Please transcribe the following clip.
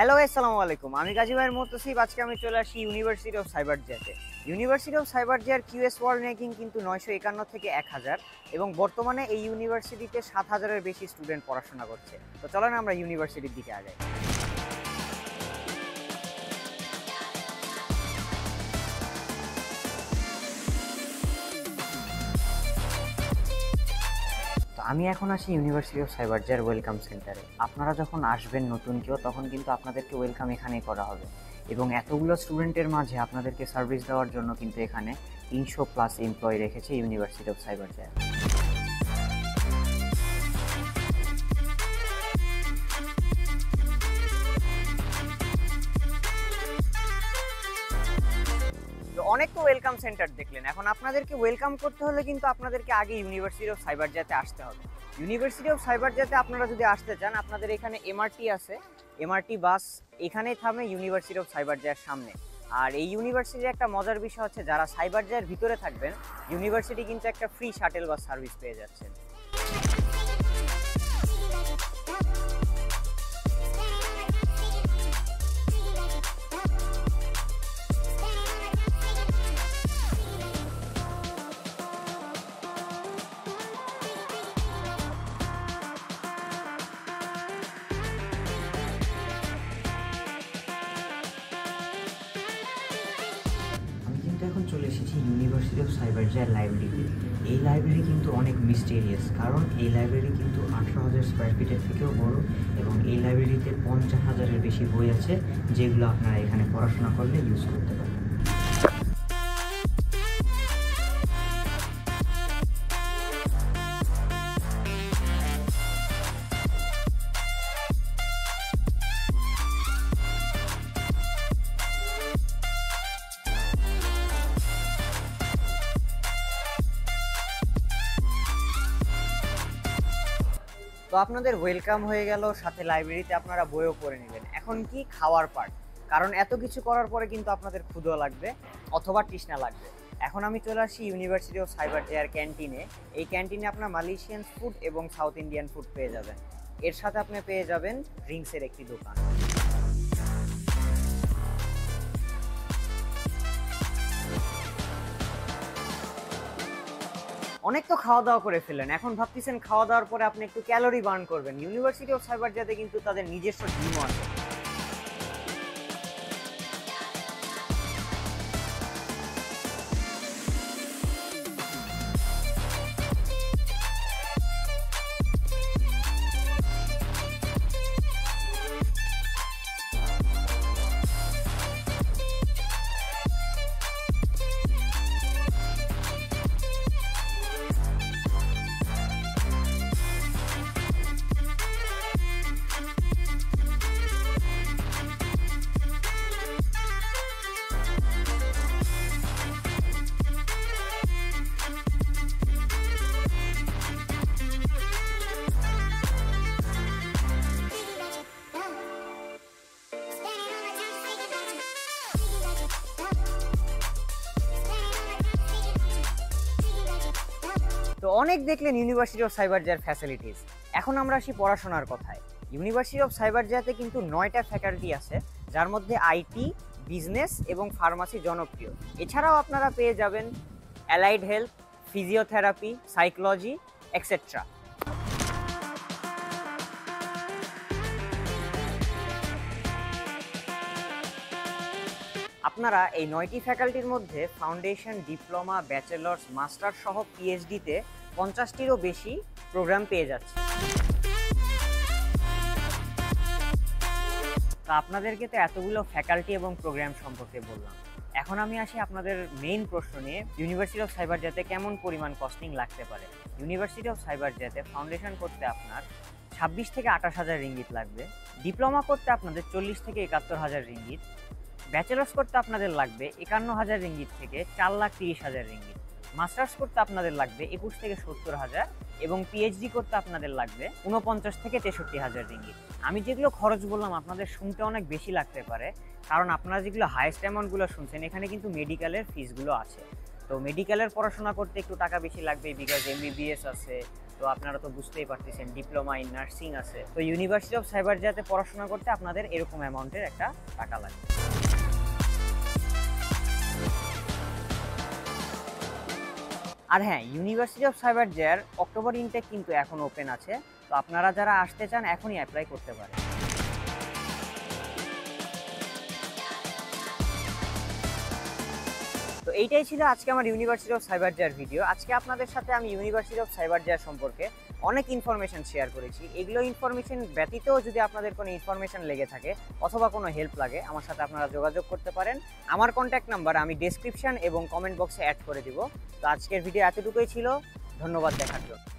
Hello আসসালামু আলাইকুম। আমি গাজী ভাইয়ের মুতাসিব। আজকে আমি চলে আসি ইউনিভার্সিটি অফ সাইবার জেতে। ইউনিভার্সিটি অফ সাইবার জের কিউএস ওয়ার্ল্ড র্যাঙ্কিং কিন্তু 951 থেকে 1000 এবং বর্তমানে এই ইউনিভার্সিটিতে 7000-এর বেশি স্টুডেন্ট পড়াশোনা করছে। তো চলেন আমরা ইউনিভার্সিটির দিকে আগাই। আমি এখন আসি ইউনিভার্সিটি অফ সাইবার জের ওয়েলকাম সেন্টারে। আপনারা যখন আসবেন নতুন কেউ, তখন কিন্তু আপনাদেরকে ওয়েলকাম এখানেই করা হবে এবং এতগুলো স্টুডেন্টের মাঝে আপনাদেরকে সার্ভিস দেওয়ার জন্য কিন্তু এখানে 300+ এমপ্লয়ি রেখেছে ইউনিভার্সিটি অফ সাইবার জের। অনেক তো ওয়েলকাম সেন্টার দেখলেন, এখন আপনাদেরকে ওয়েলকাম করতে হলে কিন্তু আপনাদেরকে আগে ইউনিভার্সিটি অফ সাইবার জেতে আসতে হবে। ইউনিভার্সিটি অফ সাইবার জেতে আপনারা যদি আসতে চান, আপনাদের এখানে এমআরটি আছে, এমআরটি বাস এখানেই থামে ইউনিভার্সিটি অফ সাইবার জের সামনে। আর এই ইউনিভার্সিটির একটা মজার বিষয় হচ্ছে, যারা সাইবার জের ভিতরে থাকবেন, ইউনিভার্সিটি কিন্তু একটা ফ্রি শাটেল বাস সার্ভিস পেয়ে যাচ্ছেন। এখন চলে এসেছি ইউনিভার্সিটি অফ সাইবার জের লাইব্রেরিতে। এই লাইব্রেরি কিন্তু অনেক মিস্টেরিয়াস, কারণ এই লাইব্রেরি কিন্তু 18,000 স্কোয়ার ফিটের থেকেও বড় এবং এই লাইব্রেরিতে 50,000-এর বেশি বই আছে, যেগুলো আপনারা এখানে পড়াশোনা করলে ইউজ করতে পারেন। তো আপনাদের ওয়েলকাম হয়ে গেল, সাথে লাইব্রেরিতে আপনারা বইও পড়ে নেবেন। এখন কি খাওয়ার পার্ট, কারণ এত কিছু করার পরে কিন্তু আপনাদের ক্ষুধা লাগবে অথবা তৃষ্ণা লাগবে। এখন আমি চলে আসি ইউনিভার্সিটি অফ সাইবার জের ক্যান্টিনে। এই ক্যান্টিনে আপনার মালয়েশিয়ান ফুড এবং সাউথ ইন্ডিয়ান ফুড পেয়ে যাবেন। এর সাথে আপনি পেয়ে যাবেন ড্রিঙ্কসের একটি দোকান। অনেক তো খাওয়া দাওয়া করে ফেলেন, এখন ভাবতেছেন খাওয়া দাওয়ার পরে আপনি একটু ক্যালোরি বার্ন করবেন। ইউনিভার্সিটি অফ সাইবার জেতে কিন্তু তাদের নিজস্ব জিমও আছে। তো অনেক দেখলেন ইউনিভার্সিটি অফ সাইবার জের ফ্যাসিলিটিস। এখন আমরা আসি পড়াশোনার কথায়। ইউনিভার্সিটি অফ সাইবার জেতে কিন্তু 9টা ফ্যাকাল্টি আছে, যার মধ্যে আইটি, বিজনেস এবং ফার্মাসি জনপ্রিয়। এছাড়াও আপনারা পেয়ে যাবেন allied health, physiotherapy, psychology etcetera. আপনারা এই 9টি ফ্যাকাল্টির মধ্যে ফাউন্ডেশন, ডিপ্লোমা, ব্যাচেলর্স, মাস্টার্স সহ পিএইচডিতে 50টিরও বেশি প্রোগ্রাম পেয়ে যাচ্ছে। তো আপনাদেরকে তো এতগুলো ফ্যাকাল্টি এবং প্রোগ্রাম সম্পর্কে বললাম। এখন আমি আসি আপনাদের মেইন প্রশ্ন নিয়ে, ইউনিভার্সিটি অফ সাইবার জেতে কেমন পরিমাণ কস্টিং লাগতে পারে। ইউনিভার্সিটি অফ সাইবার জেতে ফাউন্ডেশন করতে আপনার 26 থেকে 28,000 রিঙ্গিত লাগবে, ডিপ্লোমা করতে আপনাদের 40 থেকে 71,000 রিঙ্গিত, ব্যাচেলার্স করতে আপনাদের লাগবে 51,000 রিঙ্গিত থেকে 4,30,000 রিঙ্গিত, মাস্টার্স করতে আপনাদের লাগবে 21 থেকে 70,000 এবং পিএইচডি করতে আপনাদের লাগবে 49 থেকে 63,000 রিঙ্গিত। আমি যেগুলো খরচ বললাম আপনাদের শুনতে অনেক বেশি লাগতে পারে, কারণ আপনারা যেগুলো হাইয়েস্ট অ্যামাউন্টগুলো শুনছেন, এখানে কিন্তু মেডিকেলের ফিসগুলো আছে। তো মেডিকেলের পড়াশোনা করতে একটু টাকা বেশি লাগবে, বিকজ এমবিবিএস আছে, তো আপনারা তো বুঝতেই পারতেছেন ডিপ্লোমা ইন নার্সিং আছে। তো ইউনিভার্সিটি অফ সাইবার জাতে পড়াশোনা করতে আপনাদের এরকম অ্যামাউন্টের একটা টাকা লাগবে। আর হ্যাঁ, University of Cyberjaya October intake কিন্তু এখন ওপেন আছে, তো আপনারা যারা আসতে চান এখনই অ্যাপ্লাই করতে পারেন। তো এইটাই ছিল আজকে আমার University of Cyberjaya video. আজকে আপনাদের সাথে আমি ইউনিভার্সিটি অফ সাইবার জার সম্পর্কে অনেক ইনফরমেশন শেয়ার করেছি। এগুলো ইনফরমেশন ব্যতীতও যদি আপনাদের কোনো ইনফরমেশন লেগে থাকে অথবা কোনো হেল্প লাগে, আমার সাথে আপনারা যোগাযোগ করতে পারেন। আমার কন্ট্যাক্ট নাম্বার আমি ডেসক্রিপশন এবং কমেন্ট বক্সে অ্যাড করে দিব। তো আজকের ভিডিও এতটুকুই ছিল, ধন্যবাদ দেখার জন্য।